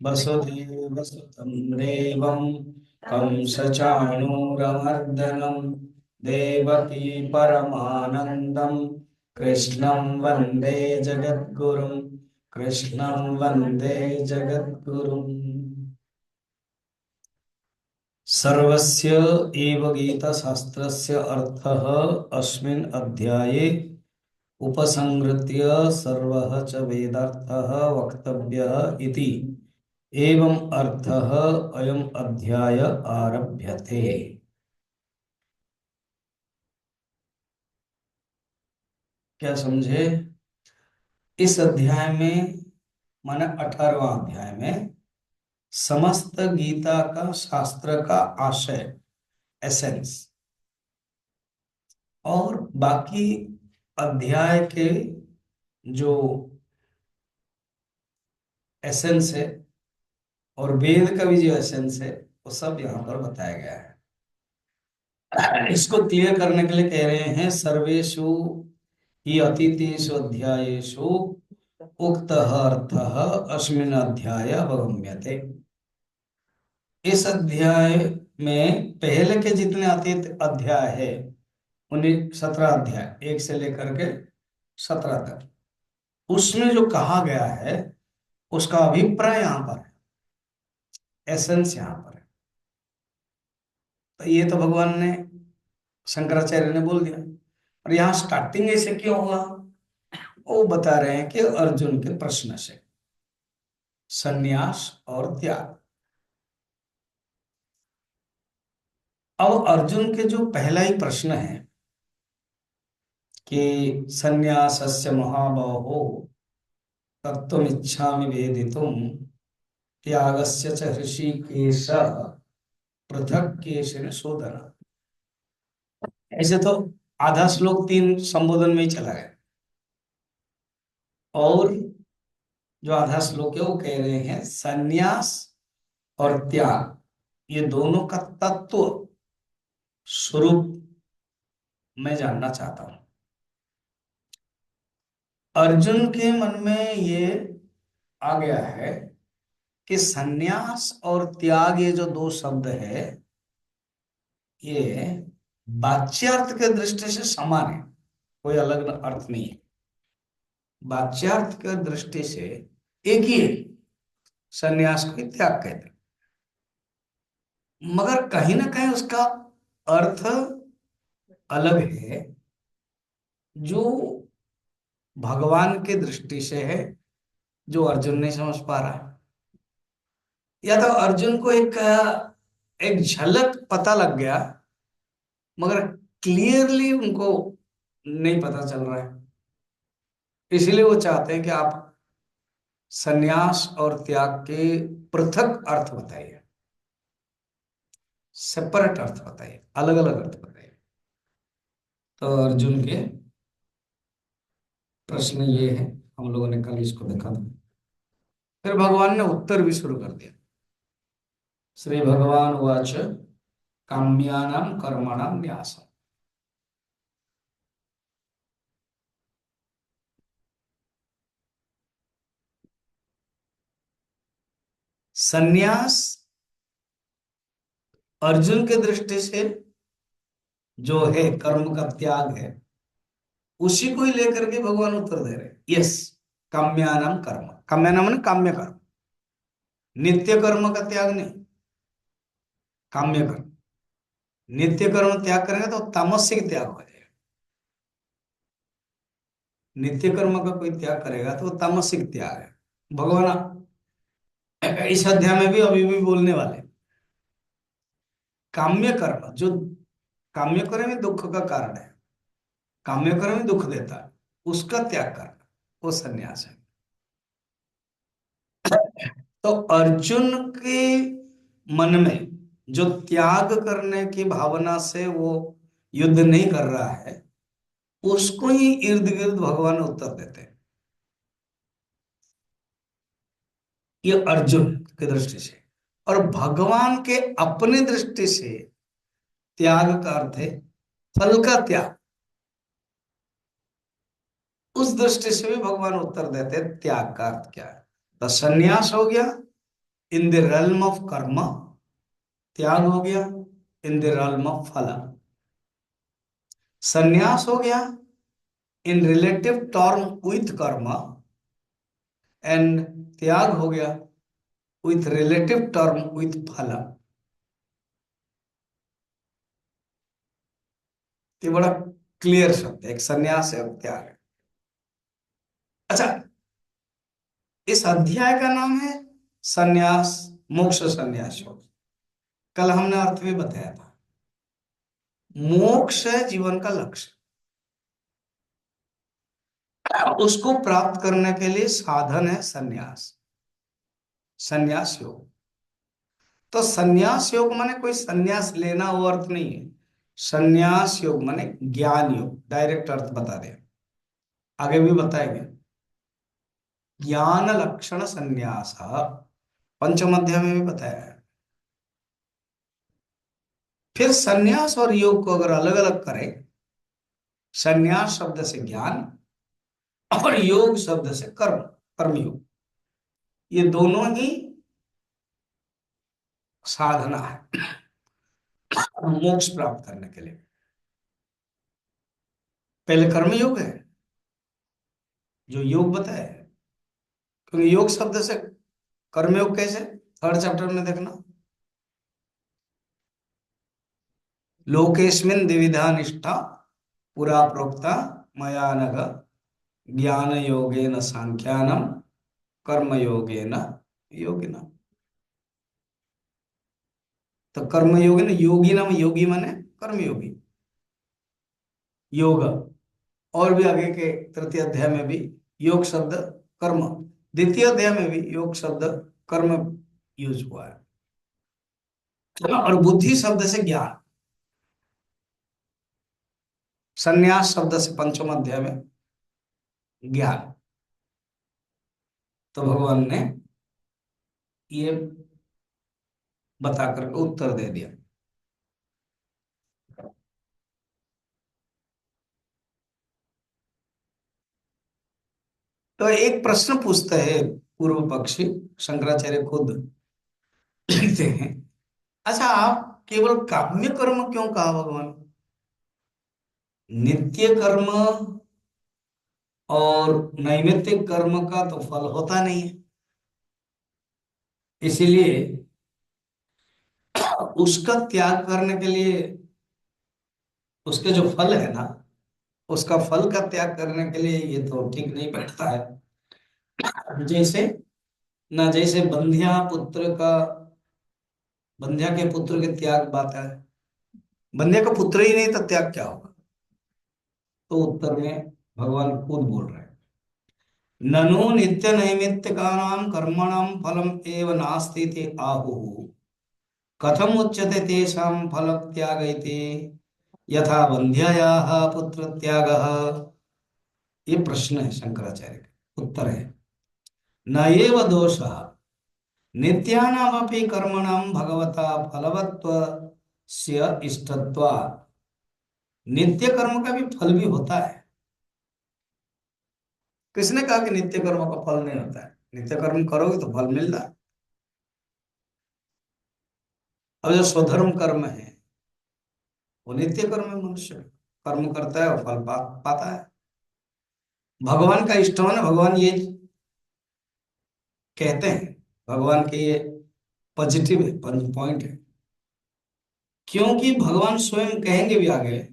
वसुदेवसुतं देवं कंसचाणूरमर्दनं देवकी परमानन्दं कृष्णं वन्दे जगद्गुरुं कृष्णं वन्दे जगद्गुरुम्। सर्वस्य एव गीताशास्त्रस्य अर्थः अस्मिन् अध्याये उपसंहृत्य सर्वः च वेदार्थः वक्तव्यः इति एवं अर्थः अयम् अध्याय आरभ्यते। क्या समझे? इस अध्याय में माने 18वां अध्याय में समस्त गीता का शास्त्र का आशय, एसेंस, और बाकी अध्याय के जो एसेंस है और वेद का भी जो एसेंस है वो सब यहाँ पर बताया गया है। इसको क्लियर करने के लिए कह रहे हैं सर्वेषु ही अतिथिषु अध्यायेषु उक्तः अर्थः अस्मिन् अध्याये अवगम्यते। इस अध्याय में पहले के जितने अतीत अध्याय है उन्हीं 17 अध्याय 1 से लेकर के 17 तक, उसमें जो कहा गया है उसका अभिप्राय यहाँ पर है, एसेंस यहाँ पर है। तो ये तो भगवान ने, शंकराचार्य ने बोल दिया। और यहाँ स्टार्टिंग ऐसे क्यों हुआ वो बता रहे हैं कि अर्जुन के प्रश्न से, सन्यास और त्याग। अब अर्जुन के जो पहला ही प्रश्न है कि सन्यासस्य महाबाहो तत्त्वमिच्छामि वेदितुं त्यागस्य च ऋषिकेश पृथक केशेन शोधन। ऐसे तो आधा श्लोक 3 संबोधन में ही चला गया, और जो आधा श्लोक है वो कह रहे हैं सन्यास और त्याग ये दोनों का तत्व स्वरूप मैं जानना चाहता हूं। अर्जुन के मन में ये आ गया है कि सन्यास और त्याग ये जो दो शब्द है ये वाच्यार्थ के दृष्टि से समान है, कोई अलग अर्थ नहीं है। वाच्यार्थ के दृष्टि से एक ही है, सन्यास को ही त्याग कहते हैं, मगर कहीं ना कहीं उसका अर्थ अलग है जो भगवान के दृष्टि से है, जो अर्जुन नहीं समझ पा रहा है। या तो अर्जुन को एक एक झलक पता लग गया मगर क्लियरली उनको नहीं पता चल रहा है, इसलिए वो चाहते हैं कि आप सन्यास और त्याग के पृथक अर्थ बताइए, सेपरेट अर्थ बताइए, अलग अलग अर्थ बताइए। तो अर्जुन के प्रश्न ये है, हम लोगों ने कल इसको देखा था। फिर भगवान ने उत्तर भी शुरू कर दिया। श्री भगवान उवाच काम्यानां कर्मणां न्यासः। सन्यास अर्जुन के दृष्टि से जो है कर्म का त्याग है, उसी को ही लेकर के भगवान उत्तर दे रहे। यस, काम्यानां कर्म, काम्यानां माने काम्य कर्म, नित्य कर्म का त्याग नहीं, काम्य कर्म। नित्य कर्म त्याग करेंगे तो तामसिक त्याग हो जाएगा। नित्य कर्म का कोई त्याग करेगा तो वो तामसिक त्याग है। भगवान इस अध्याय में भी अभी भी बोलने वाले, काम्य कर्म जो, काम्य कर्म में दुख का कारण है, काम्य कर्म में दुख देता है, उसका त्याग करना वो सन्यास है। तो अर्जुन के मन में जो त्याग करने की भावना से वो युद्ध नहीं कर रहा है, उसको ही इर्द गिर्द भगवान उत्तर देते हैं। ये अर्जुन की दृष्टि से, और भगवान के अपने दृष्टि से त्याग का अर्थ है फल का त्याग। उस दृष्टि से भी भगवान उत्तर देते हैं त्याग का अर्थ क्या है। तो संन्यास हो गया इन द realm ऑफ कर्म, त्याग हो गया इन द realm ऑफ फल। संन्यास हो गया इन रिलेटिव टर्म विथ कर्म, एंड त्याग हो गया विथ रिलेटिव टर्म विथ फल। ये बड़ा क्लियर शब्द है, एक संन्यास है और त्याग है। अच्छा, इस अध्याय का नाम है संन्यास, मोक्ष संन्यास योग। कल हमने अर्थ भी बताया था, मोक्ष है जीवन का लक्ष्य, उसको प्राप्त करने के लिए साधन है संन्यास, संन्यास योग। तो संन्यास योग माने कोई संन्यास लेना, वो अर्थ नहीं है। संन्यास योग माने ज्ञान योग, डायरेक्ट अर्थ बता दे, आगे भी बताएंगे। ज्ञान लक्षण संन्यास, पंचम अध्याय में भी बताया है। फिर संन्यास और योग को अगर अलग अलग करें, संन्यास शब्द से ज्ञान और योग शब्द से कर्म, कर्मयोग, ये दोनों ही साधना है मोक्ष प्राप्त करने के लिए। पहले कर्मयोग है जो योग बताया है, क्योंकि योग शब्द से कर्मयोग कैसे, थर्ड चैप्टर में देखना, लोकेस्मिन् द्विविधा निष्ठा पुरा प्रोक्ता मया नघ ज्ञान योगेन सांख्यानम कर्म योगेन योगिना। तो कर्म योगेन योगिनम, योगी माने कर्मयोगी, योग। और भी आगे के तृतीय अध्याय में भी योग शब्द कर्म, द्वितीय अध्याय में भी योग शब्द कर्म यूज हुआ है। और बुद्धि शब्द से ज्ञान, संन्यास शब्द से पंचम अध्याय में ज्ञान। तो भगवान ने ये बता करके उत्तर दे दिया। तो एक प्रश्न पूछते हैं पूर्व पक्षी, शंकराचार्य खुद लिखते हैं, अच्छा आप केवल काम्य कर्म क्यों कहा भगवान, नित्य कर्म और नैमित्तिक कर्म का तो फल होता नहीं है, इसीलिए उसका त्याग करने के लिए, उसके जो फल है ना, उसका फल का त्याग करने के लिए ये तो ठीक नहीं बैठता है। जैसे ना, जैसे बंध्या पुत्र का, बंध्या के पुत्र के त्याग बात है, बंध्या का पुत्र ही नहीं तो त्याग क्या होगा। तो उत्तर में भगवान खुद बोल रहे हैं, ननु नित्य नैमित्तिकानां कर्मणां फलम एव नास्ति इति आहुः, कथम उच्यते तेषां फल त्याग इति, यथा बंध्यायाः पुत्र त्यागः। ये प्रश्न है शंकराचार्य का, उत्तर है न एव दोषः नित्यानामपि कर्मणां भगवता फलवत्वस्य इष्टत्वात्। नित्य कर्म का भी फल भी होता है। किसने कहा कि नित्य कर्म का फल नहीं होता है, नित्य कर्म करोगे तो फल मिलता है। अब जो स्वधर्म कर्म है वो नित्य कर्म है, मनुष्य कर्म करता है और फल पाता है। भगवान का इष्ट होना, भगवान ये कहते हैं, भगवान के ये पॉजिटिव है, पॉइंट है, क्योंकि भगवान स्वयं कहेंगे भी आगे,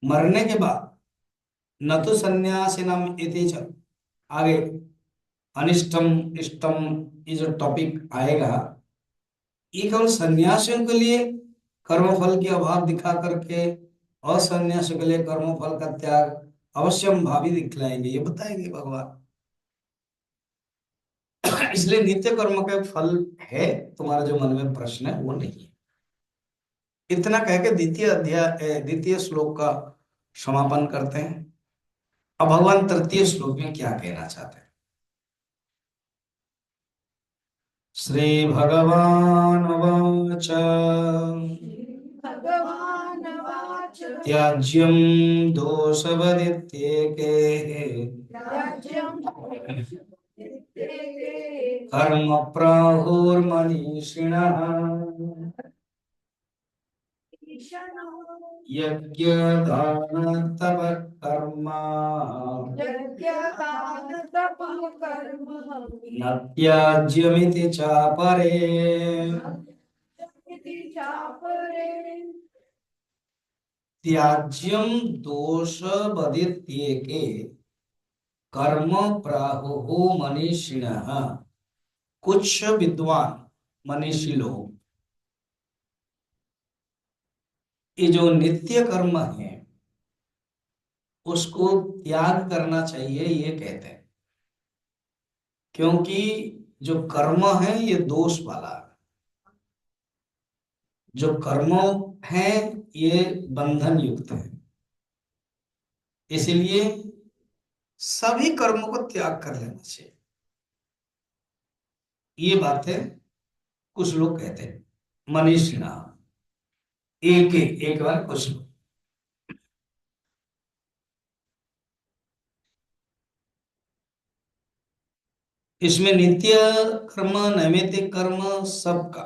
मरने के बाद न तो संन्यासिनम इति च, आगे अनिष्टम इष्टम, ये जो टॉपिक आएगा, ये केवल सन्यासियों के लिए कर्मफल की अभाव दिखा करके असन्यासियों के लिए कर्मफल का त्याग अवश्यम भावी दिखलाएंगे, ये बताएंगे भगवान। इसलिए नित्य कर्म का फल है, तुम्हारा जो मन में प्रश्न है वो नहीं है। इतना कह के द्वितीय अध्याय, द्वितीय श्लोक का समापन करते हैं। अब भगवान तृतीय श्लोक में क्या कहना चाहते हैं। श्री भगवान वाच, त्याज्यं दोषवदित्येके कर्म प्राहुर्मनीषिणः यज्ञ दान तप कर्म न त्याज्यमिति चापरे। त्याज्यम दोष बदित्येके कर्म प्राहुः मनीषिणः। कुछ विद्वान मनीषी लोग ये जो नित्य कर्म है उसको त्याग करना चाहिए ये कहते हैं, क्योंकि जो कर्म है ये दोष वाला है। जो कर्म है ये बंधन युक्त है, इसलिए सभी कर्मों को त्याग कर लेना चाहिए। ये बातें कुछ लोग कहते हैं मनीषी नाम, एक बार कुछ लोग। इसमें नित्य कर्म नैमित्तिक कर्म सबका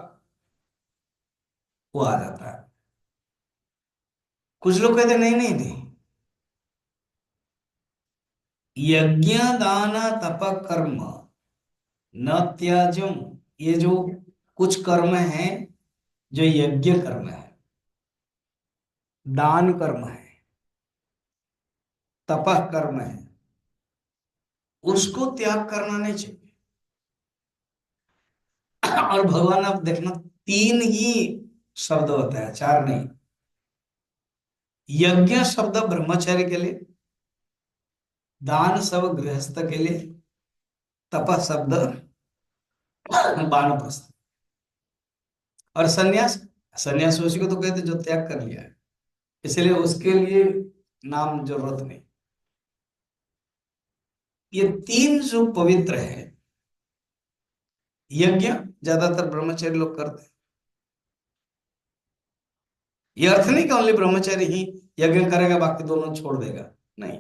वो आ जाता है। कुछ लोग कहते हैं नहीं नहीं नहीं, यज्ञ दान तप कर्म न त्याज्यम। ये जो कुछ कर्म है, जो यज्ञ कर्म है, दान कर्म है, तपह कर्म है, उसको त्याग करना नहीं चाहिए। और भगवान आप देखना तीन ही शब्द होता है, चार नहीं। यज्ञ शब्द ब्रह्मचर्य के लिए, दान सब गृहस्थ के लिए, तपः शब्द वानप्रस्थ, और सन्यास, सन्यास उसी को तो कहते जो त्याग कर लिया है, इसलिए उसके लिए नाम जरूरत नहीं। ये तीन जो पवित्र है, यज्ञ ज्यादातर ब्रह्मचर्य लोग करते हैं। ये अर्थ नहीं कि ओनली ब्रह्मचर्य ही यज्ञ करेगा बाकी दोनों छोड़ देगा, नहीं।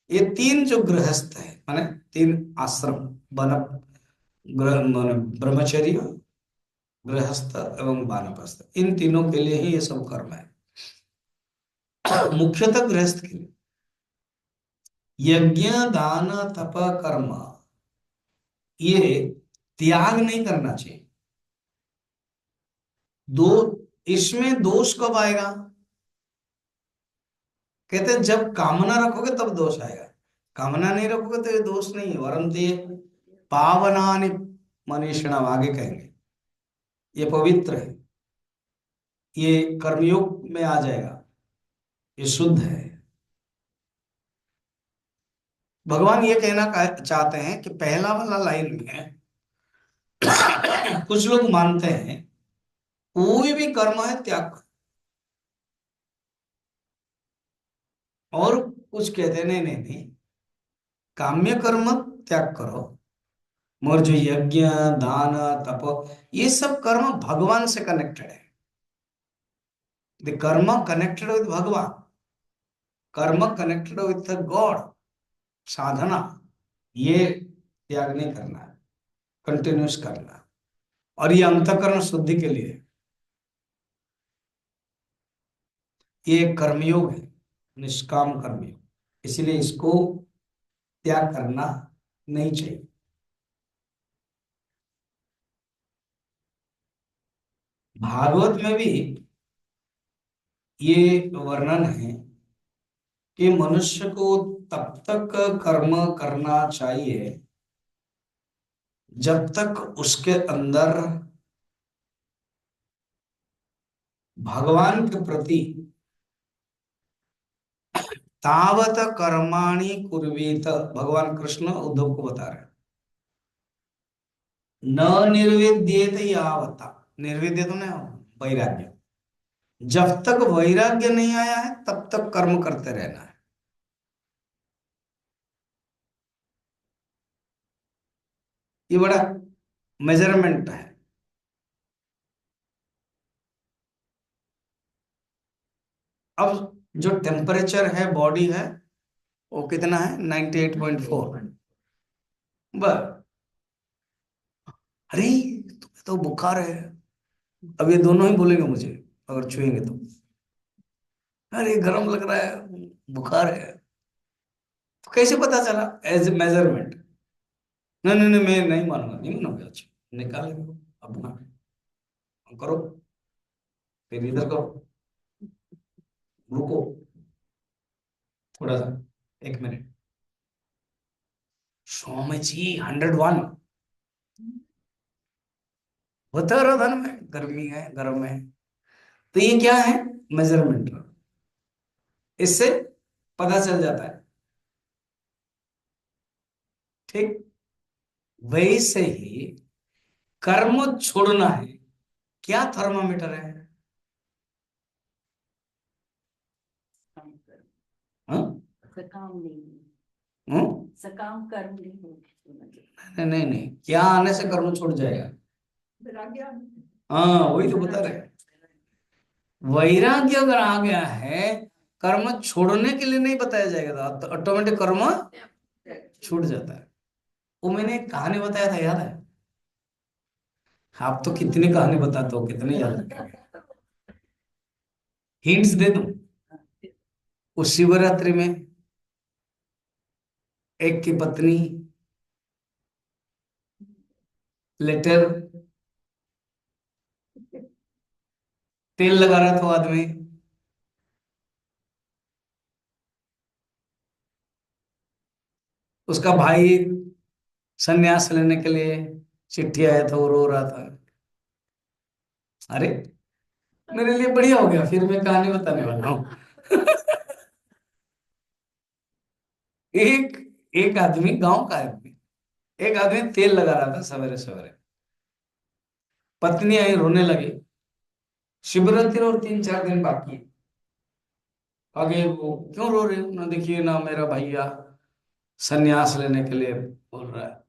ये तीन जो गृहस्थ है माने तीन आश्रम, वन, माने ब्रह्मचर्य, गृहस्थ एवं वानप्रस्थ, इन तीनों के लिए ही ये सब कर्म है। मुख्यतः गृहस्थ के लिए यज्ञ दान तप कर्म ये त्याग नहीं करना चाहिए। दो, इसमें दोष कब आएगा? कहते हैं जब कामना रखोगे तब दोष आएगा, कामना नहीं रखोगे तो ये दोष नहीं है। वरंते पावनानि मनीषिणाम, आगे कहेंगे ये पवित्र है, ये कर्मयोग में आ जाएगा, ये शुद्ध है। भगवान ये कहना चाहते हैं कि पहला वाला लाइन में कुछ लोग मानते हैं कोई भी कर्म है त्याग करो, और कुछ कहते हैं नहीं नहीं नहीं, काम्य कर्म त्याग करो, मगर जो यज्ञ दान तप ये सब कर्म भगवान से कनेक्टेड है। द कर्म कनेक्टेड विद भगवान, कर्म कनेक्टेड विद गॉड, साधना, ये त्याग नहीं करना है, कंटिन्यूस करना है। और ये अंतःकरण शुद्धि के लिए ये एक कर्मयोग है, निष्काम कर्मयोग, इसलिए इसको त्याग करना नहीं चाहिए। भागवत में भी ये वर्णन है कि मनुष्य को तब तक कर्म करना चाहिए जब तक उसके अंदर भगवान के प्रति तावत कर्माणि कुर्वीत, भगवान कृष्ण उद्धव को बता रहे हैं, न निर्विद्येत यावता, निर्विद्य तो नहीं, वैराग्य, जब तक वैराग्य नहीं आया है तब तक कर्म करते रहना है। ये बड़ा मेजरमेंट है। अब जो टेम्परेचर है बॉडी है वो कितना है, 98.4, बस अरे तुम्हें तो बुखार है। अब ये दोनों ही बोलेंगे मुझे अगर छुएंगे तो। अरे गर्म लग रहा है, बुखार है। तो कैसे पता चला? As a measurement. नहीं नहीं नहीं, मैं नहीं मानूंगा, नहीं मानूंगा। अच्छा निकालेंगे अपना, करो, फिर इधर करो, रुको थोड़ा सा, 1 मिनट। स्वामी जी 101। होता रहा धन में, गर्मी है, गर्म है। तो ये क्या है? मेजरमेंट। इससे पता चल जाता है। ठीक वैसे ही कर्म छोड़ना है, क्या थर्मामीटर है? काम कर्म, हाँ? सकाम नहीं, हाँ? सकाम कर्म नहीं होगी। नहीं नहीं नहीं, क्या आने से कर्म छूट जाएगा? वैराग्य। हाँ वही तो बता रहे हैं। वैराग्य अगर आ गया है, कर्म छोड़ने के लिए नहीं बताया जाएगा, तो ऑटोमेटिक कर्म छूट जाता है। वो मैंने एक कहानी बताया था, याद है? आप तो कितनी कहानी बताते हो, कितने याद रखेंगे। हिंट्स दे दूं? उस शिवरात्रि में एक की पत्नी लेटर, तेल लगा रहा था वो आदमी। उसका भाई संन्यास लेने के लिए चिट्ठी आया था, वो रो रहा था। अरे मेरे लिए बढ़िया हो गया, फिर मैं कहानी बताने वाला हूँ। एक एक आदमी, गांव का आदमी, एक आदमी तेल लगा रहा था सवेरे सवेरे। पत्नी आई, रोने लगी। शिवरात्रि और 3-4 दिन बाकी है। आगे वो, क्यों रो रहे हो ना, देखिए ना मेरा भैया संन्यास लेने के लिए बोल रहा है।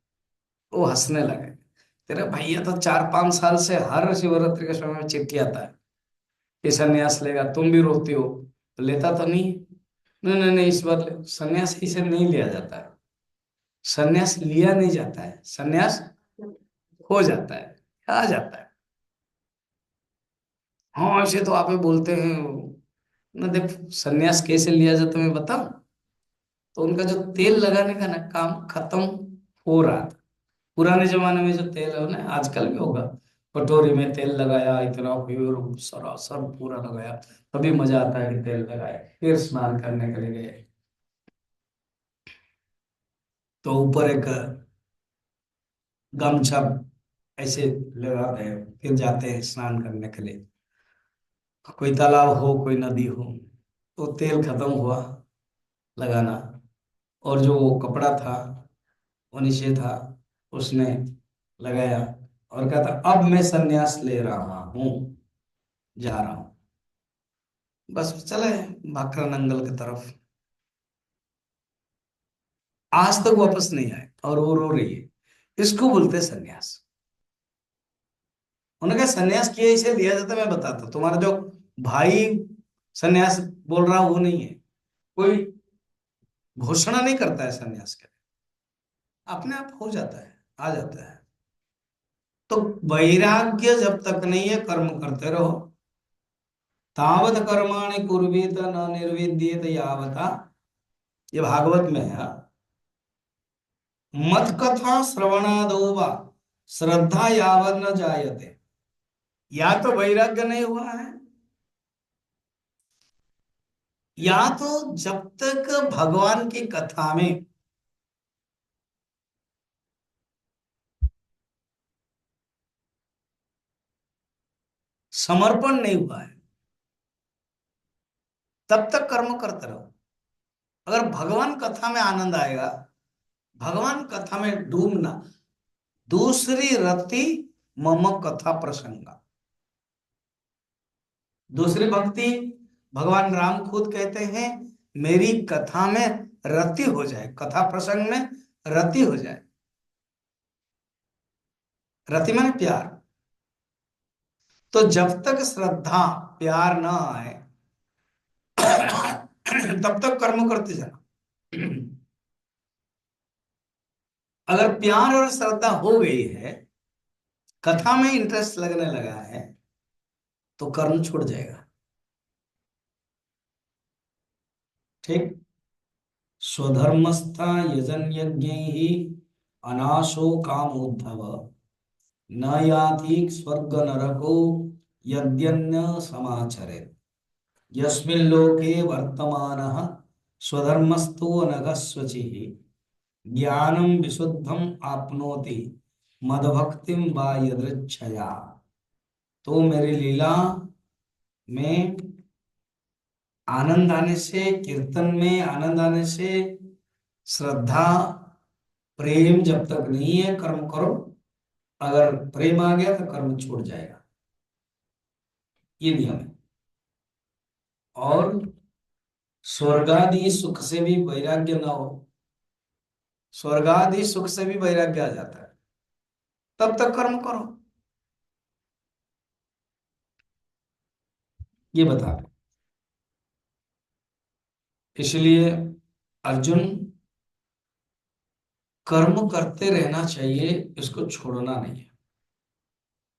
वो हंसने लगे। तेरा भैया तो 4-5 साल से हर शिवरात्रि के समय में चिट्ठी आता है कि संन्यास लेगा, तुम भी रोती हो, तो लेता तो नहीं? नहीं नहीं नहीं, इस बार संन्यास इसे नहीं लिया जाता है। संन्यास लिया नहीं जाता है, संन्यास हो जाता है, आ जाता है। हाँ ऐसे तो आप ही बोलते हैं ना, देख संन्यास कैसे लिया जाता है मैं बताऊं। तो उनका जो तेल लगाने का ना काम खत्म हो रहा था। पुराने जमाने में जो तेल है ना, आजकल भी होगा, कटोरी में तेल लगाया, इतना प्योर सरासर पूरा लगाया, तभी मजा आता है कि तेल लगाए, फिर स्नान करने के लिए गए। तो ऊपर एक गमछा ऐसे लगाते हैं, फिर जाते हैं स्नान करने के लिए। कोई तालाब हो, कोई नदी हो। तो तेल खत्म हुआ लगाना, और जो वो कपड़ा था वो नीचे था, उसने लगाया और कहता अब मैं संन्यास ले रहा हूँ, जा रहा हूँ। बस चले भाखरा नंगल की तरफ। आज तक वापस नहीं आए और वो रो रही है। इसको बोलते हैं संन्यास। उन्होंने कहा संन्यास किया इसे लिया जाता, मैं बताता हूं। तुम्हारा जो भाई संन्यास बोल रहा वो नहीं है, कोई घोषणा नहीं करता है संन्यास के, अपने आप हो जाता है, आ जाता है। तो वैराग्य जब तक नहीं है, कर्म करते रहो। तावत कर्माणि कुर्वीत न निर्विद्येत यावता, ये भागवत में है। मत कथा श्रवणादो वा श्रद्धा यावत न जायते। या तो वैराग्य नहीं हुआ है, या तो जब तक भगवान की कथा में समर्पण नहीं हुआ है, तब तक कर्म करते रहो। अगर भगवान कथा में आनंद आएगा, भगवान कथा में डूबना, दूसरी रति मम कथा प्रसंगा। दूसरी भक्ति, भगवान राम खुद कहते हैं मेरी कथा में रति हो जाए, कथा प्रसंग में रति हो जाए। रति माने प्यार। तो जब तक श्रद्धा, प्यार ना आए, तब तक कर्म करते जाना। अगर प्यार और श्रद्धा हो गई है, कथा में इंटरेस्ट लगने लगा है तो कर्म छूट जाएगा। ठीक। स्वधर्मस्था यजन यज्ञैहि अनाशो कामोद्धव न याति स्वर्ग नरको यद्यन्न समाचरेत् यस्मिन् लोके वर्तमानः स्वधर्मस्तु अनघः शुचिः ज्ञानं विशुद्धम आपनोति मदभक्तिम वा यदृच्छया। तो मेरी लीला में आनंद आने से, कीर्तन में आनंद आने से, श्रद्धा प्रेम जब तक नहीं है कर्म करो, अगर प्रेम आ गया तो कर्म छूट जाएगा। ये नियम है। और स्वर्गादि सुख से भी वैराग्य ना हो, स्वर्गादि सुख से भी वैराग्य आ जाता है, तब तक कर्म करो। ये बता रहे। इसलिए अर्जुन, कर्म करते रहना चाहिए, इसको छोड़ना नहीं है।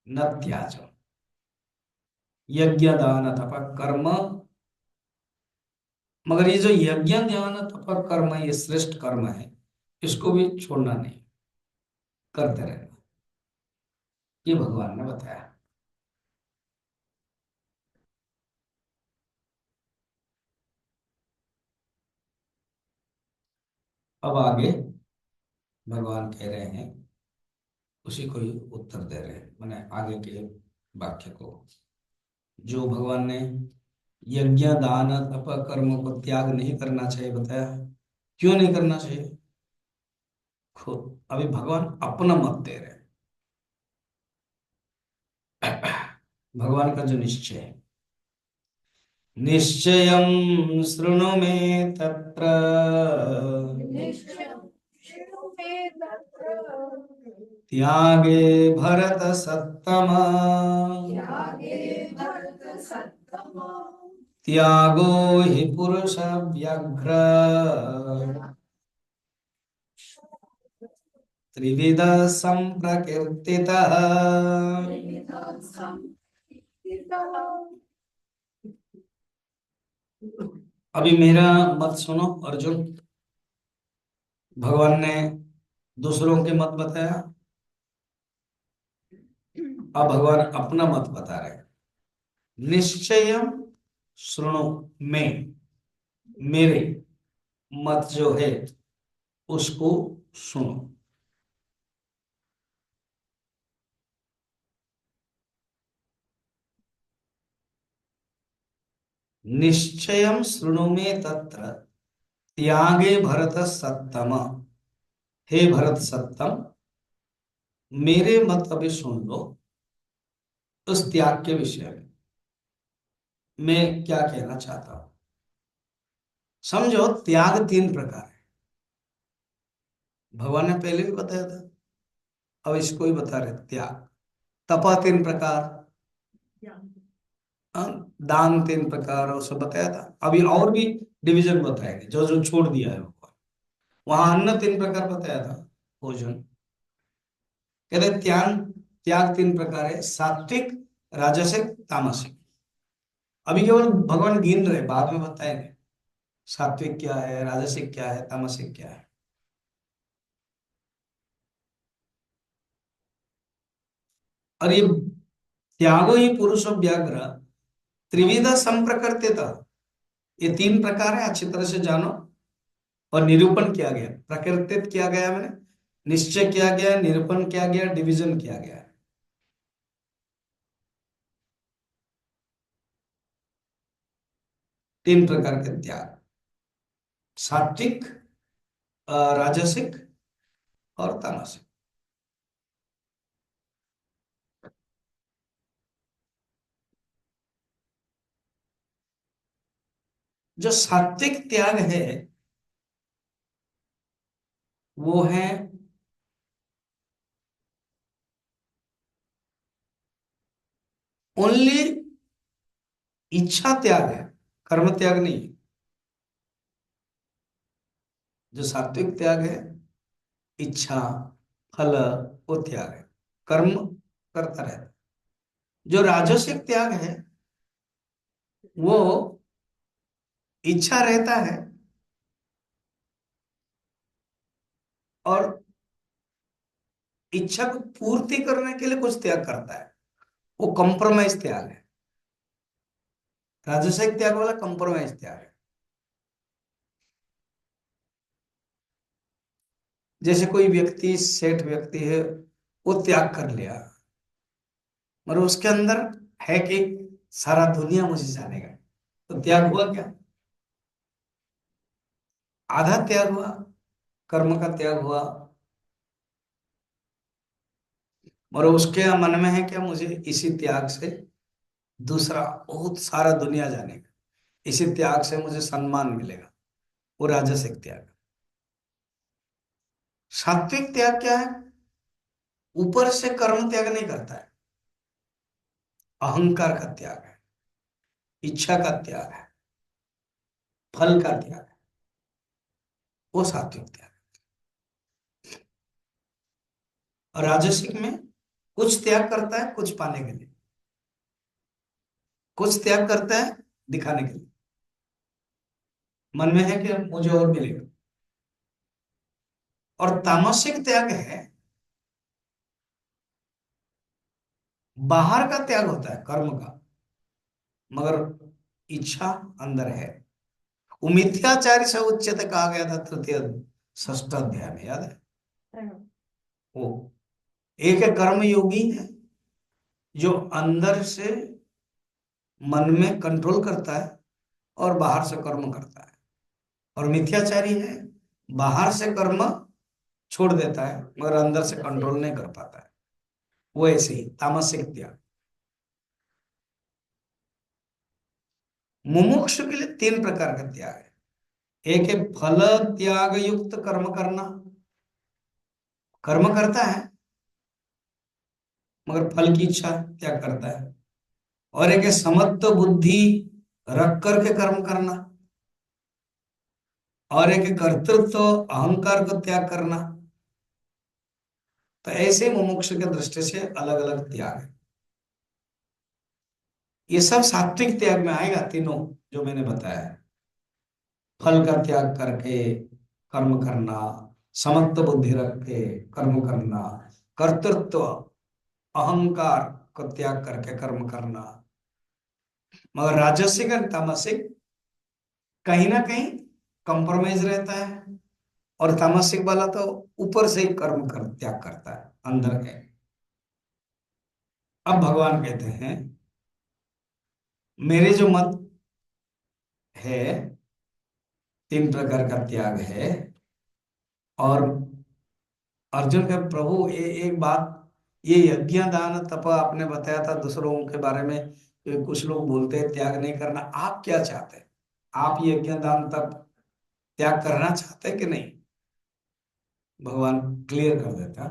न त्याज, यज्ञ दान तप कर्म, मगर ये जो यज्ञ दान तप कर्म है, ये श्रेष्ठ कर्म है, इसको भी छोड़ना नहीं, करते रहना। ये भगवान ने बताया। अब आगे भगवान कह रहे हैं, उसी को ही उत्तर दे रहे हैं, मैंने आगे के वाक्य को। जो भगवान ने यज्ञ दान तप कर्म को त्याग नहीं करना चाहिए बताया, क्यों नहीं करना चाहिए। खुद अभी भगवान अपना मत दे रहे हैं। भगवान का जो निश्चय है, निश्चयं शृणु मे तत्र निश्चयं शृणु मे तत्र त्यागे भरत सत्तमा। त्यागे भरतसत्तमा। त्यागो हि पुरुष व्याघ्र त्रिविध संप्रकीर्तितः। अभी मेरा मत सुनो अर्जुन। भगवान ने दूसरों के मत बताया, अब भगवान अपना मत बता रहे हैं। निश्चय शृणु में, मेरे मत जो है उसको सुनो। निश्चयं शृणु में तत्र त्यागे भरत सत्तम। हे भरत सत्तम, मेरे मत अभी सुन लो। उस त्याग के विषय में मैं क्या कहना चाहता हूं। समझो, त्याग तीन प्रकार है। भगवान ने पहले भी बताया था, अब इसको ही बता रहे त्याग। तपा तीन प्रकार, दान तीन प्रकार, और सब बताया था। अभी और भी डिवीजन बताएंगे जो जो छोड़ दिया है भगवान। वहां अन्न तीन प्रकार बताया था, भोजन। कहते हैं त्याग, त्याग तीन प्रकार है, सात्विक, राजसिक, तामसिक। अभी केवल भगवान गिन रहे, बाद में बताएंगे सात्विक क्या है, राजसिक क्या है, तामसिक क्या है। और ये त्यागो ही पुरुष व्याघ्र त्रिविध संप्रकृतित, ये तीन प्रकार है, अच्छी तरह से जानो। और निरूपण किया गया, प्रकृतित किया गया, मैंने निश्चय किया गया, निरूपण किया गया, डिवीजन किया गया। तीन प्रकार के त्याग, सात्विक, राजसिक और तामसिक। जो सात्विक त्याग है वो है ओनली इच्छा त्याग है, कर्म त्याग नहीं है। जो सात्विक त्याग है, इच्छा, फल, वो त्याग है। कर्म करता रहता है। जो राजसिक त्याग है वो इच्छा रहता है और इच्छा को पूर्ति करने के लिए कुछ त्याग करता है, वो कंप्रोमाइज त्याग है। राजसिक त्याग वाला कंप्रोमाइज त्याग है। जैसे कोई व्यक्ति सेठ व्यक्ति है, वो त्याग कर लिया, मगर उसके अंदर है कि सारा दुनिया मुझे जानेगा, तो त्याग हुआ क्या? आधा त्याग हुआ, कर्म का त्याग हुआ। और उसके मन में है क्या, मुझे इसी त्याग से दूसरा बहुत सारा दुनिया जानेगा, इसी त्याग से मुझे सम्मान मिलेगा, वो राजसिक त्याग। सात्विक त्याग क्या है? ऊपर से कर्म त्याग नहीं करता है, अहंकार का त्याग है, इच्छा का त्याग है, फल का त्याग है, वो सात्विक त्याग। और राजसिक में कुछ त्याग करता है कुछ पाने के लिए, कुछ त्याग करता है दिखाने के लिए, मन में है कि मुझे और मिलेगा। और तामसिक त्याग है, बाहर का त्याग होता है कर्म का, मगर इच्छा अंदर है। वो मिथ्याचारी से उच्चते कहा गया था तृतीय षष्ठ अध्याय में, याद है? वो एक है कर्म योगी है, जो अंदर से मन में कंट्रोल करता है और बाहर से कर्म करता है। और मिथ्याचारी है, बाहर से कर्म छोड़ देता है मगर अंदर से कंट्रोल नहीं कर पाता है। वो ऐसे ही तामसिक त्याग। मुमुक्षु के लिए तीन प्रकार का त्याग है। एक है फल त्याग युक्त कर्म करना, कर्म करता है मगर फल की इच्छा त्याग करता है। और एक है समत्व बुद्धि रख करके कर्म करना, और एक है कर्तृत्व अहंकार को त्याग करना। तो ऐसे मुमुक्ष के दृष्टि से अलग अलग त्याग है। ये सब सात्विक त्याग में आएगा, तीनों जो मैंने बताया है। फल का त्याग करके कर्म करना, समत्व बुद्धि रख के कर्म करना, कर्तृत्व अहंकार को त्याग करके कर्म करना। मगर राजसिक और तामसिक कहीं ना कहीं कंप्रोमाइज रहता है, और तामसिक वाला तो ऊपर से ही कर्म कर त्याग करता है, अंदर है। अब भगवान कहते हैं मेरे जो मत है, तीन प्रकार का त्याग है। और अर्जुन के प्रभु एक बात, ये यज्ञ दान तप आपने बताया था दूसरों के बारे में, कुछ लोग बोलते हैं त्याग नहीं करना, आप क्या चाहते हैं? आप यज्ञ दान तप त्याग करना चाहते हैं कि नहीं? भगवान क्लियर कर देता।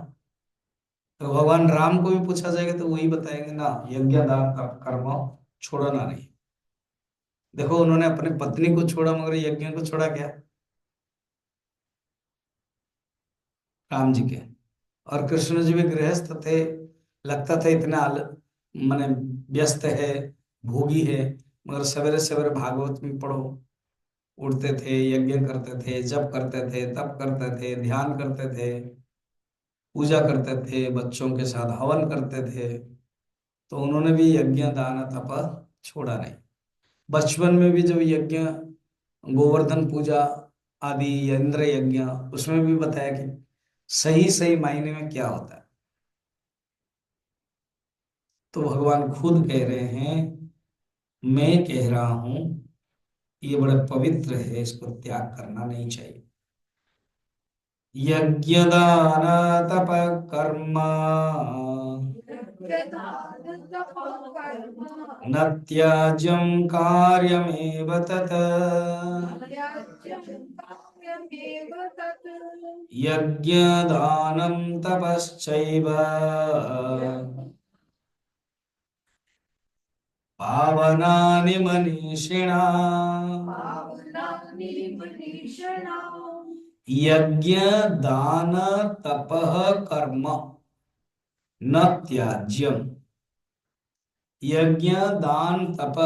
तो भगवान राम को भी पूछा जाएगा तो वही बताएंगे ना, यज्ञ दान तप कर्म छोड़ना नहीं। देखो उन्होंने अपनी पत्नी को छोड़ा मगर यज्ञ को छोड़ा क्या? राम जी के। और कृष्ण जी भी गृहस्थ थे, लगता था इतना माने व्यस्त है, भोगी है, मगर सवेरे सवेरे भागवत में पढ़ो, उठते थे, यज्ञ करते थे, जप करते थे, तप करते थे, ध्यान करते थे, पूजा करते थे, बच्चों के साथ हवन करते थे। तो उन्होंने भी यज्ञ दान तप छोड़ा नहीं। बचपन में भी जब यज्ञ, गोवर्धन पूजा आदि, इंद्र यज्ञ, उसमें भी बताया कि सही सही मायने में क्या होता है। तो भगवान खुद कह रहे हैं, मैं कह रहा हूं ये बड़ा पवित्र है, इसको त्याग करना नहीं चाहिए। यज्ञ दान तप कर्म न त्याज्यं कार्यमेव तत्, यज्ञ दानं तपश्चैव पावनानि मनीषिणाम्। यज्ञ दान तपः कर्म, न त्याज्यम, यज्ञ दान तप,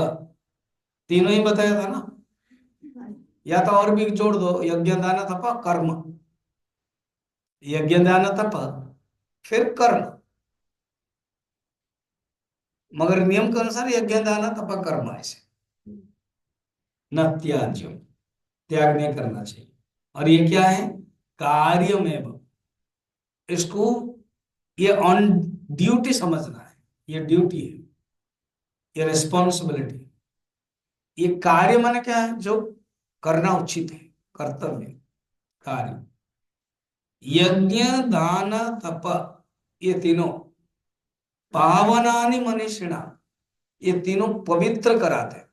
तीनों ही बताया था ना। या तो और भी जोड़ दो, यज्ञ दान तप कर्म, यज्ञ दान तप फिर कर्म, मगर नियम के अनुसार यज्ञ दान तप कर्म ऐसे। न त्याज्यम, त्याग नहीं करना चाहिए। और ये क्या है, कार्य में, इसको ये ऑन ड्यूटी समझना है, ये ड्यूटी है, ये रिस्पॉन्सिबिलिटी। ये कार्य माने क्या है, जो करना उचित है, कर्तव्य, कार्य। यज्ञ दान तप, ये तीनों पावनानि मनीषिणा, ये तीनों पवित्र कराते हैं।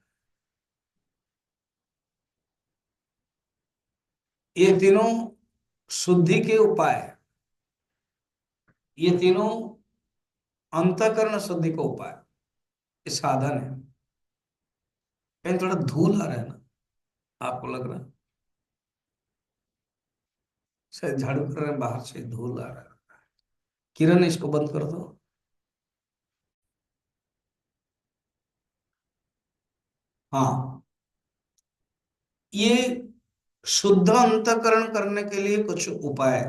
ये तीनों शुद्धि के उपाय है, ये तीनों अंतःकरण शुद्धि का उपाय, ये साधन है। कहीं थोड़ा धूल आ रहा है ना, आपको लग रहा है? शायद झाड़ू कर रहे हैं, बाहर से धूल आ रहा है। किरण, इसको बंद कर दो। हाँ, ये शुद्ध अंतःकरण करने के लिए कुछ उपाय,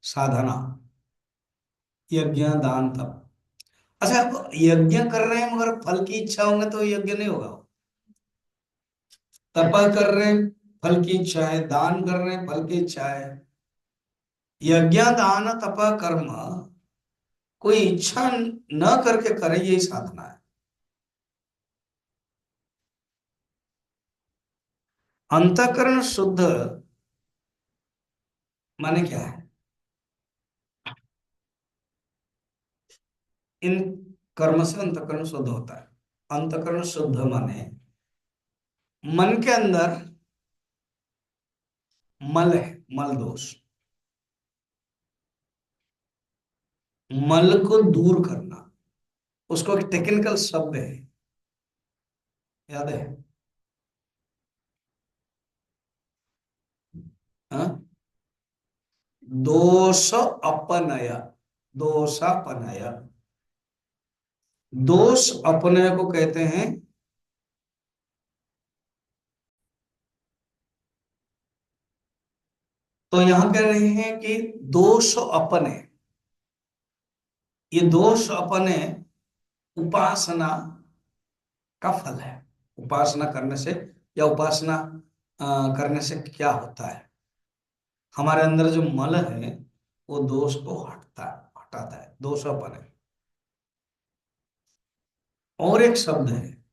साधना, यज्ञ दान तप। अच्छा, अब यज्ञ कर रहे हैं मगर फल की इच्छा होंगे तो यज्ञ नहीं होगा। तप कर रहे हैं, फल की इच्छा है, दान कर रहे हैं, फल की इच्छा है। यज्ञ दान तप कर्म कोई इच्छा न करके करे, यही साधना है। अंतःकरण शुद्ध माने क्या है? इन कर्म से अंतःकरण शुद्ध होता है। अंतःकरण शुद्ध माने मन के अंदर मल है, मल दोष, मल को दूर करना, उसको एक टेक्निकल शब्द है, याद है? हाँ? दोष अपनय, दोषापनय, दोष अपनय को कहते हैं। तो यहां कह रहे हैं कि दोष अपने, ये दोष अपने उपासना का फल है। उपासना करने से, या उपासना करने से क्या होता है, हमारे अंदर जो मल है वो दोष को हटाता है, दोष अपने। और एक शब्द है,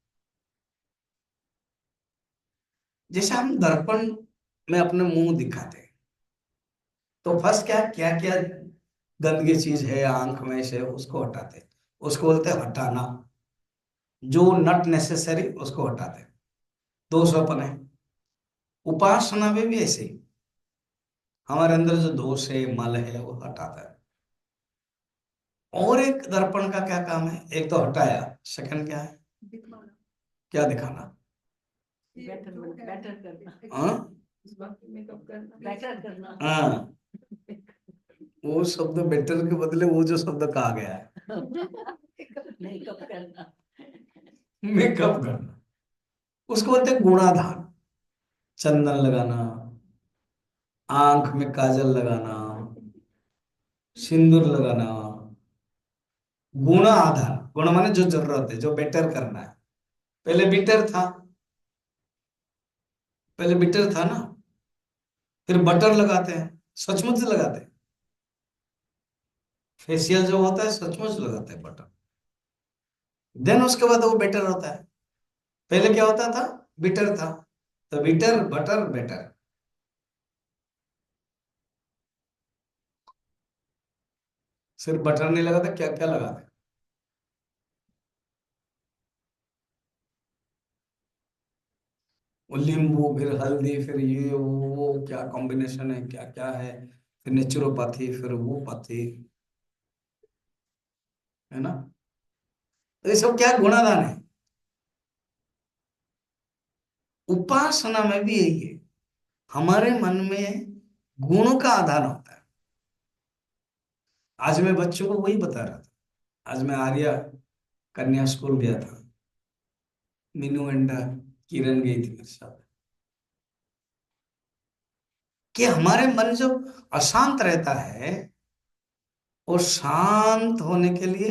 जैसे हम दर्पण में अपने मुंह दिखाते हैं, तो फर्स्ट क्या क्या क्या गंदगी चीज है आंख में से, उसको हटाते हैं, उसको बोलते हैं हटाना। जो नॉट नेसेसरी उसको हटाते हैं, दोष अपने। उपासना में भी ऐसे ही हमारे अंदर जो दोष है, मल है, वो हटाता है। और एक दर्पण का क्या काम है, एक तो हटाया, सेकंड क्या है, दिखाना, क्या दिखाना? बेटर बेटर करना, हाँ, मेकअप करना, बेटर करना। हाँ, वो शब्द बेटर के बदले वो जो शब्द कहा गया है, मेकअप करना, मेकअप करना, उसको बोलते हैं गुणाधान। चंदन लगाना, आंख में काजल लगाना, सिंदूर लगाना, गुण आधार। गुण माने जो जरूरत है, जो बेटर करना है। पहले बिटर था, पहले बिटर था ना, फिर बटर लगाते हैं, सचमुच लगाते हैं। फेशियल जो होता है सचमुच लगाते हैं बटर, देन उसके बाद वो बेटर होता है। पहले क्या होता था, बिटर था, तो बिटर बटर बेटर। सिर्फ बटर नहीं लगाते, क्या क्या लगाते? वो नींबू, फिर हल्दी, फिर ये वो क्या कॉम्बिनेशन है, क्या क्या है, फिर नेचुरोपैथी, फिर वो पाथी, है ना? तो ये सब क्या गुणादान है। उपासना में भी यही है, हमारे मन में गुणों का आधान होता है। आज मैं बच्चों को वही बता रहा था, आज मैं आर्या कन्या स्कूल गया था। मीनू एंड किरण गई थी मेरे साथ। कि हमारे मन जब अशांत रहता है और शांत होने के लिए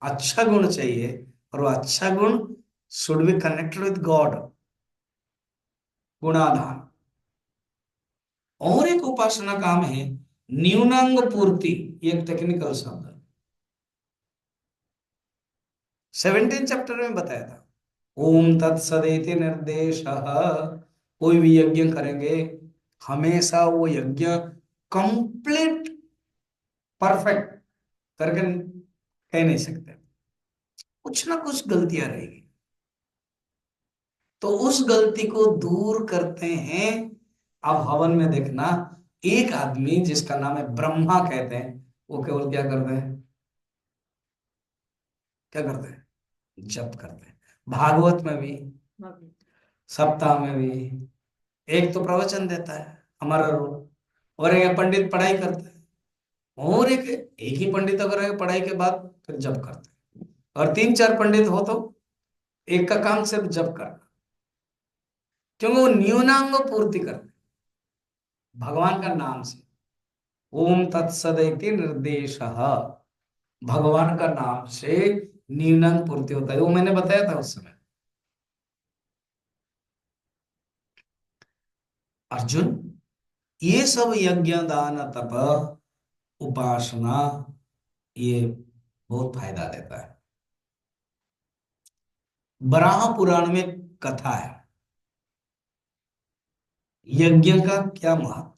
अच्छा गुण चाहिए, और वो अच्छा गुण should be connected with God, गुणाधान। और एक उपासना काम है न्यूनांग पूर्ति, ये एक टेक्निकल शब्द है। 17 चैप्टर में बताया था। ओम तत्सदिति निर्देश, कोई भी यज्ञ करेंगे हमेशा वो यज्ञ कंप्लीट परफेक्ट करके कह नहीं सकते, कुछ ना कुछ गलतियां रहेगी। तो उस गलती को दूर करते हैं। अब हवन में देखना, एक आदमी जिसका नाम है ब्रह्मा कहते हैं, वो केवल क्या करते हैं, क्या करते हैं, जप करते हैं। भागवत में भी, सप्ताह में भी एक तो प्रवचन देता है हमारा रोल, और एक पंडित पढ़ाई करता है, और एक ही पंडित अगर है पढ़ाई के बाद फिर जप करता है, और तीन चार पंडित हो तो एक का काम सिर्फ जप करना, क्योंकि वो न्यूनांग पूर्ति करते हैं भगवान का नाम से। ओम तत्सदिति निर्देश, भगवान का नाम से न्यूनांग पूर्ति होता है, वो मैंने बताया था उस समय। अर्जुन, ये सब यज्ञ दान तप उपासना, ये बहुत फायदा देता है। बराह पुराण में कथा है यज्ञ का क्या महत्व।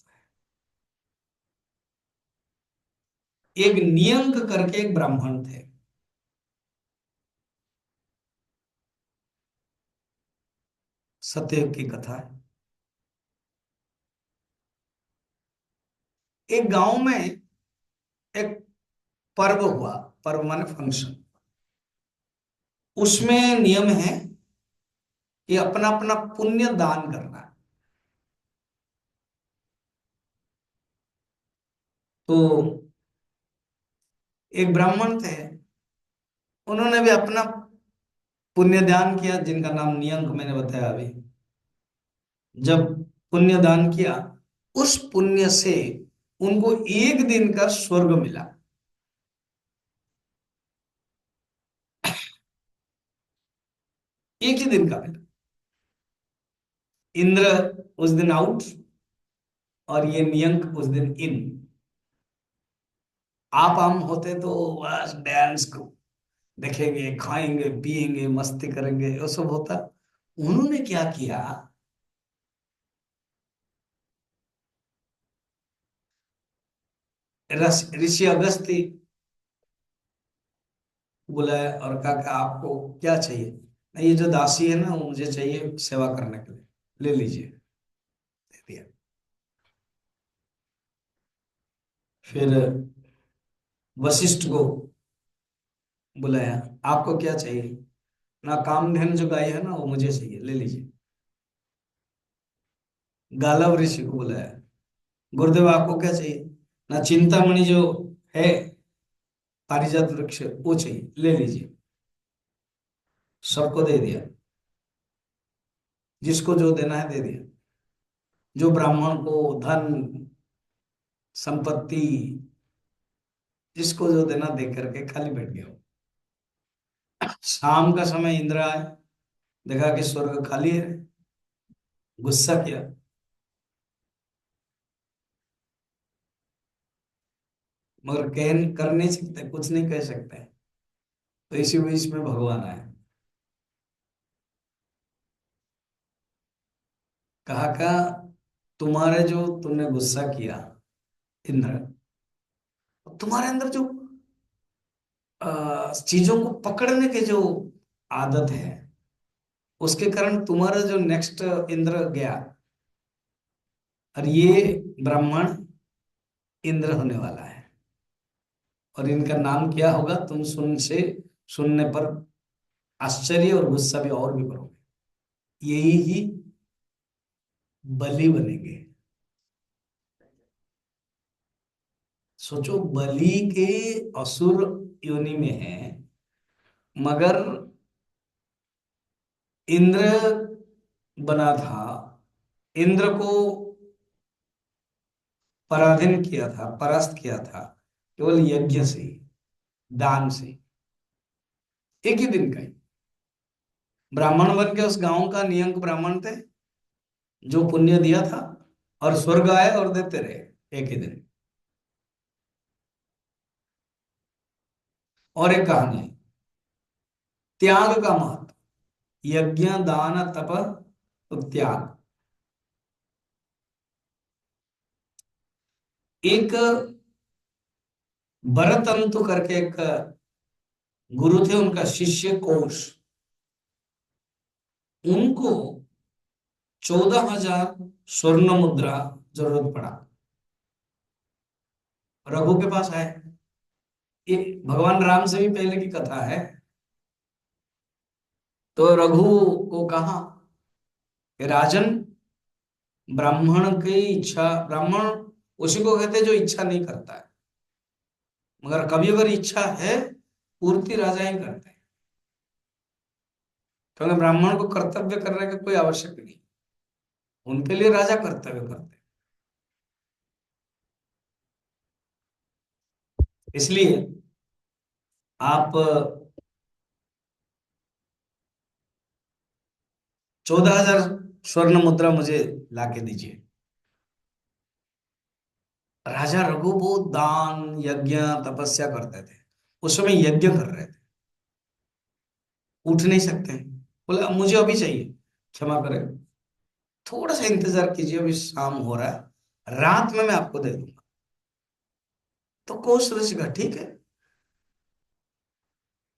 एक नियंक करके एक ब्राह्मण थे, सत्ययुग की कथा है। एक गांव में एक पर्व हुआ, पर्व माने फंक्शन। उसमें नियम है कि अपना अपना पुण्य दान करना है। तो एक ब्राह्मण थे, उन्होंने भी अपना पुण्य दान किया, जिनका नाम नियंक मैंने बताया अभी। जब पुण्य दान किया, उस पुण्य से उनको एक दिन का स्वर्ग मिला। एक ही दिन का मिला। इंद्र उस दिन आउट, और ये नियंक उस दिन इन। आप हम होते तो बस डांस को देखेंगे, खाएंगे पिएंगे मस्ती करेंगे, वो सब होता। उन्होंने क्या किया, ऋषि अगस्त्य बुलाया और कहा कि आपको क्या चाहिए। नहीं, ये जो दासी है ना, वो मुझे चाहिए सेवा करने के लिए, ले लीजिए। दे दिया। फिर वशिष्ठ को बुलाया, आपको क्या चाहिए। ना, कामधेनु जो गाय है ना, वो मुझे चाहिए, ले लीजिए। गालव ऋषि को बुलाया, गुरुदेव आपको क्या चाहिए। ना, चिंतामणि जो है पारिजात वृक्ष, वो चाहिए, ले लीजिए। सबको दे दिया, जिसको जो देना है दे दिया। जो ब्राह्मण को धन संपत्ति, जिसको जो देना दे करके खाली बैठ गया। शाम का समय इंद्र आए, देखा कि स्वर्ग खाली है, गुस्सा किया। मगर कह कर नहीं सकते, कुछ नहीं कह सकते। तो इसी बीच में भगवान आए, कहा का तुम्हारे जो तुमने गुस्सा किया इंद्र, तुम्हारे अंदर जो चीजों को पकड़ने के जो आदत है, उसके कारण तुम्हारा जो नेक्स्ट इंद्र गया, और ये ब्राह्मण इंद्र होने वाला है। और इनका नाम क्या होगा, तुम सुनने पर आश्चर्य और गुस्सा भी और भी करोगे। यही ही बलि बनेंगे। सोचो, बलि के असुर योनि में है, मगर इंद्र बना था, इंद्र को पराधीन किया था, परास्त किया था केवल यज्ञ से ही, दान से, एक ही दिन का ही। ब्राह्मण बन के उस गांव का नियंक ब्राह्मण थे, जो पुण्य दिया था, और स्वर्ग आए और देते रहे एक ही दिन। और एक कहानी है, त्याग का महत्व, यज्ञ दान तप तो त्याग। एक भरतंतु करके एक गुरु थे, उनका शिष्य कोश, उनको 14,000 स्वर्ण मुद्रा जरूरत पड़ा। रघु के पास आए, ये भगवान राम से भी पहले की कथा है। तो रघु को कहा कि राजन, ब्राह्मण की इच्छा, ब्राह्मण उसी को कहते हैं जो इच्छा नहीं करता है, मगर कभी अगर इच्छा है पूर्ति राजा ही करते हैं, क्योंकि ब्राह्मण को कर्तव्य करने का कोई आवश्यक नहीं, उनके लिए राजा कर्तव्य करते हैं। इसलिए आप 14,000 स्वर्ण मुद्रा मुझे लाके दीजिए। राजा रघु बहुत दान यज्ञ तपस्या करते थे, उस समय यज्ञ कर रहे थे, उठ नहीं सकते। बोले अब मुझे अभी चाहिए, क्षमा करें, थोड़ा सा इंतजार कीजिए, अभी शाम हो रहा है, रात में मैं आपको दे दूंगा। तो कोश ऋषि का ठीक है।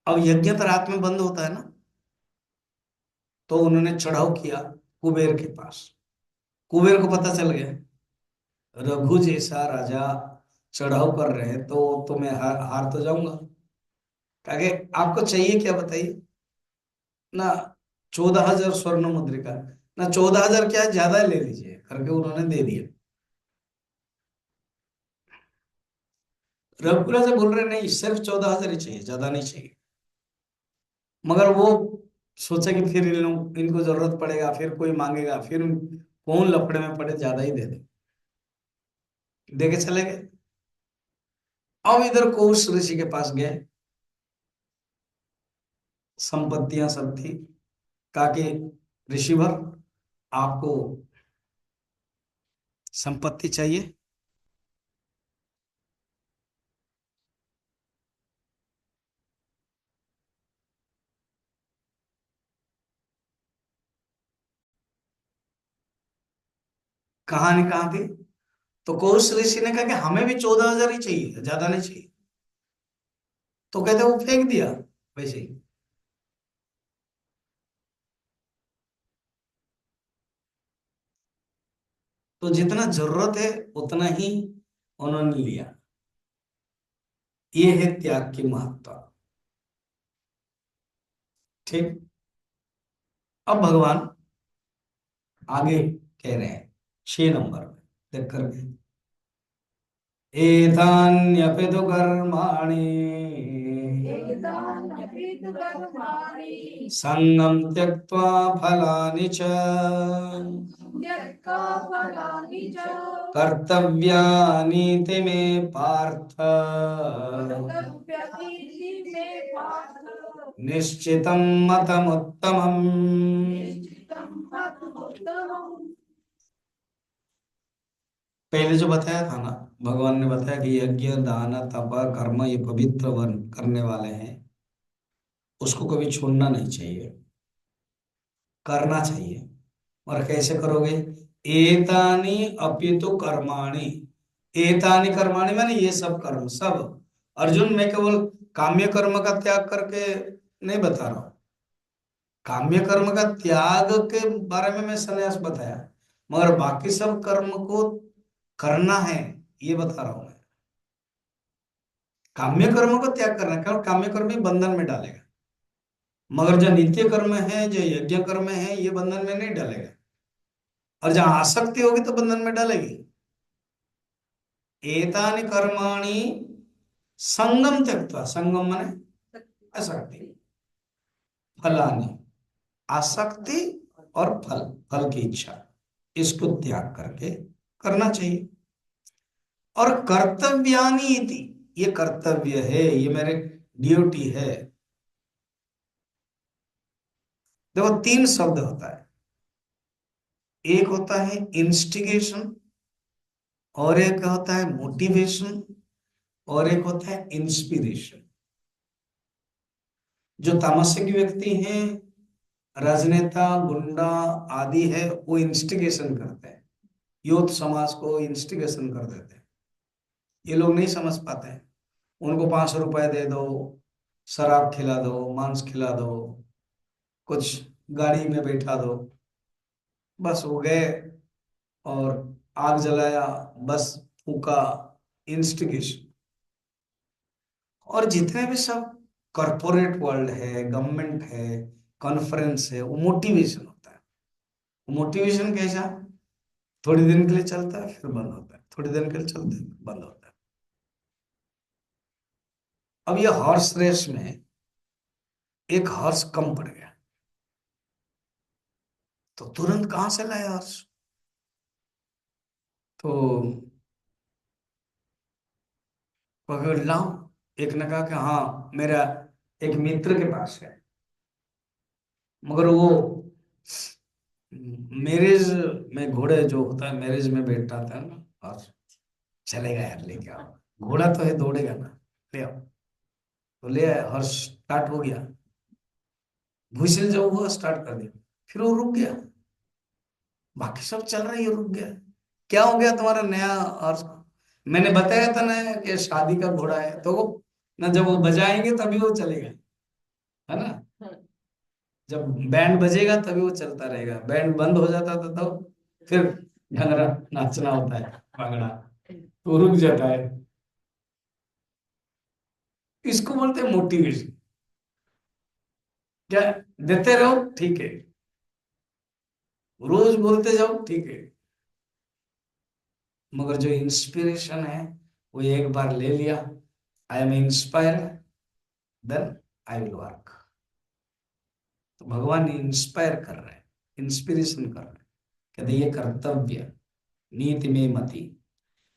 अब यज्ञ तो रात में बंद होता है ना, तो उन्होंने चढ़ाव किया कुबेर के पास। कुबेर को पता चल गया रघु जैसा राजा चढ़ाव कर रहे हैं, तो मैं हार तो जाऊंगा। कहे आपको चाहिए क्या बताइए ना। 14,000 स्वर्ण मुद्रिका, ना 14,000 क्या है, ज्यादा ले लीजिए करके उन्होंने दे दिया। रघुराजा बोल रहे नहीं, सिर्फ 14,000 ही चाहिए, ज्यादा नहीं चाहिए। मगर वो सोचा कि फिर इनको जरूरत पड़ेगा, फिर कोई मांगेगा, फिर कौन लफड़े में पड़े, ज्यादा ही दे दे के चले गए। अब इधर कोश ऋषि के पास गए, संपत्तियां सब थी। कहा कि ऋषिवर, आपको संपत्ति चाहिए? कहानी कहाँ थी? तो कोश ऋषि ने कहा कि हमें भी 14,000 ही चाहिए, ज्यादा नहीं चाहिए। तो कहते वो फेंक दिया वैसे ही। तो जितना जरूरत है उतना ही उन्होंने लिया। ये है त्याग की महत्ता। ठीक। अब भगवान आगे कह रहे हैं 6 नंबर में, देख करके, एतान्यपि तु कर्माणि संगम त्यक्त्वा फलानि च कर्तव्यानीति मे पार्थ निश्चितं मतमुत्तमम्। पहले जो बताया था ना, भगवान ने बताया कि यज्ञ दान तप कर्म ये पवित्र वन करने वाले हैं, उसको कभी छोड़ना नहीं चाहिए, करना चाहिए। और कैसे करोगे? एतानी अपितु कर्माणि, एतानी कर्माणि माने ये सब कर्म सब। अर्जुन, मैं केवल काम्य कर्म का त्याग करके नहीं बता रहा हूं, काम्य कर्म का त्याग के बारे में मैं संन्यास बताया, मगर बाकी सब कर्म को करना है ये बता रहा हूं मैं। काम्य कर्म को त्याग करना, क्यों? काम्य कर्म ही बंधन में डालेगा, मगर जो नित्य कर्म है, जो यज्ञ कर्म है, ये बंधन में नहीं डालेगा। और जहां आसक्ति होगी तो बंधन में डालेगी। एतानि कर्माणि संगम त्यक्त्वा, संगम माने आसक्ति, फलानि, आसक्ति और फल, फल की इच्छा, इसको त्याग करके करना चाहिए। और कर्तव्यानि इति, ये कर्तव्य है, ये मेरे ड्यूटी है। देखो तीन शब्द होता है, एक होता है इंस्टिगेशन, और एक होता है मोटिवेशन, और एक होता है इंस्पिरेशन। जो तामसिक व्यक्ति हैं, राजनेता, गुंडा आदि है, वो इंस्टिगेशन करते हैं, यूथ समाज को इंस्टिगेशन कर देते हैं। ये लोग नहीं समझ पाते हैं। उनको 500 रुपए दे दो, शराब खिला दो, मांस खिला दो, कुछ गाड़ी में बैठा दो, बस हो गए, और आग जलाया, बस फूका, इंस्टिगेशन। और जितने भी सब कॉरपोरेट वर्ल्ड है, गवर्नमेंट है, कॉन्फ्रेंस है, वो मोटिवेशन होता है। मोटिवेशन कैसा, थोड़ी दिन के लिए चलता है फिर बंद होता है, थोड़ी दिन के लिए चलता है फिर बंद होता है। अब ये हॉर्स रेस में एक हॉर्स कम पड़ गया, तो तुरंत कहां से लाया हॉर्स? तो पकड़ लाओ। एक ने कहा कि हाँ, मेरा एक मित्र के पास है, मगर वो मैरिज में घोड़े जो होता है, मैरिज में बैठता था ना, और चलेगा यार, लेके आओ, घोड़ा तो है, दौड़ेगा ना, ले आओ। तो ले आया, हॉर्स स्टार्ट हो गया, व्हीसल जब हुआ स्टार्ट कर दिया, फिर वो रुक गया, बाकी सब चल रहा है, ये रुक गया। क्या हो गया तुम्हारा नया हॉर्स को? मैंने बताया था ना कि शादी का घोड़ा है, तो वो ना, जब वो बजाएंगे तभी वो चलेगा, है ना। जब बैंड बजेगा तभी वो चलता रहेगा, बैंड बंद हो जाता था तो फिर घंगरा नाचना होता है, भांगड़ा, तो रुक जाता है। इसको बोलते हैं मोटिवेशन। क्या, देते रहो ठीक है, रोज बोलते जाओ ठीक है, मगर जो इंस्पिरेशन है, वो एक बार ले लिया, I am inspire, then I will work. तो भगवान इंस्पायर कर रहे हैं, इंस्पिरेशन कर रहे हैं, कहते ये कर्तव्य, नीति में मति,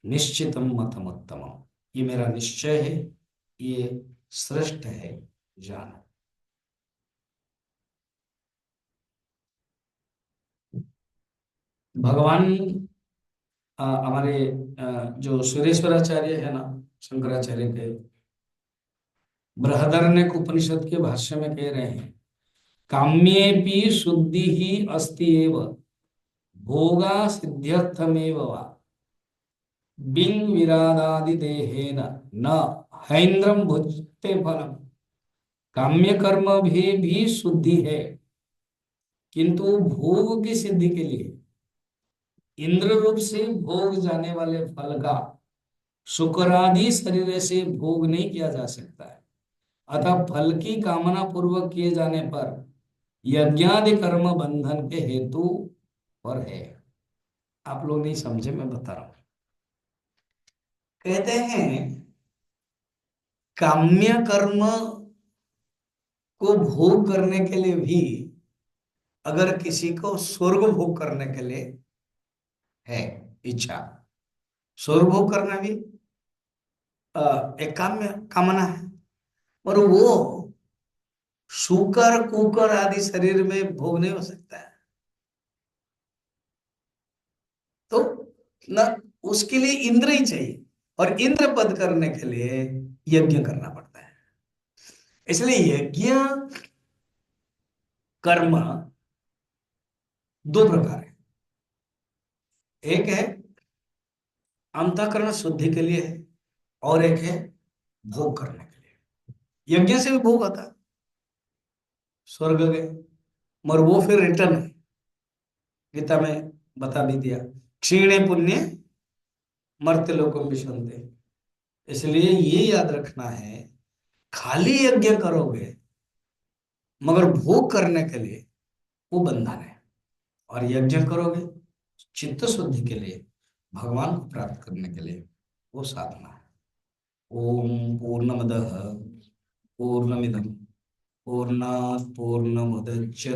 निश्चितम मतम उत्तमम, ये मेरा निश्चय है, ये श्रेष्ठ है, जान। भगवान हमारे जो सुरेश्वराचार्य है ना, शंकराचार्य के, बृहदारण्यक उपनिषद के भाष्य में कह रहे हैं, काम्येपि शुद्धि ही अस्ति एव, भोगा सिद्ध्यर्थमेव वा, बिंग विरादादि देहेन न हैन्द्रम भुजते फलम। काम्य कर्म भी शुद्धि है, किंतु भोग की सिद्धि के लिए, इंद्र रूप से भोग जाने वाले फल का शुक्रादि शरीर से भोग नहीं किया जा सकता है। अतः फल की कामना पूर्वक किए जाने पर यज्ञादि कर्म बंधन के हेतु पर है। आप लोग नहीं समझे, मैं बता रहा हूं। कहते हैं काम्य कर्म को भोग करने के लिए भी, अगर किसी को स्वर्ग भोग करने के लिए है इच्छा, स्वर्ग भोग करना भी एक काम्य कामना है, और वो शुकर कुकर आदि शरीर में भोग नहीं हो सकता है, तो न, उसके लिए इंद्र ही चाहिए, और इंद्र पद करने के लिए यज्ञ करना पड़ता है। इसलिए यज्ञ कर्म दो प्रकार है, एक है अंतःकरण शुद्धि के लिए है, और एक है भोग करने के लिए। यज्ञ से भी भोग आता है, स्वर्ग गए, मगर वो फिर रिटर्न है, गीता में बता भी दिया, क्षीणे पुण्य मर्त्य लोकम विशन्ते। इसलिए ये याद रखना है, खाली यज्ञ करोगे मगर भोग करने के लिए वो बंधन है, और यज्ञ करोगे चित्त शुद्धि के लिए, भगवान को प्राप्त करने के लिए, वो साधना है। ओम पूर्णमदः पूर्णमिदं पूर्णात् पूर्णमुदच्यते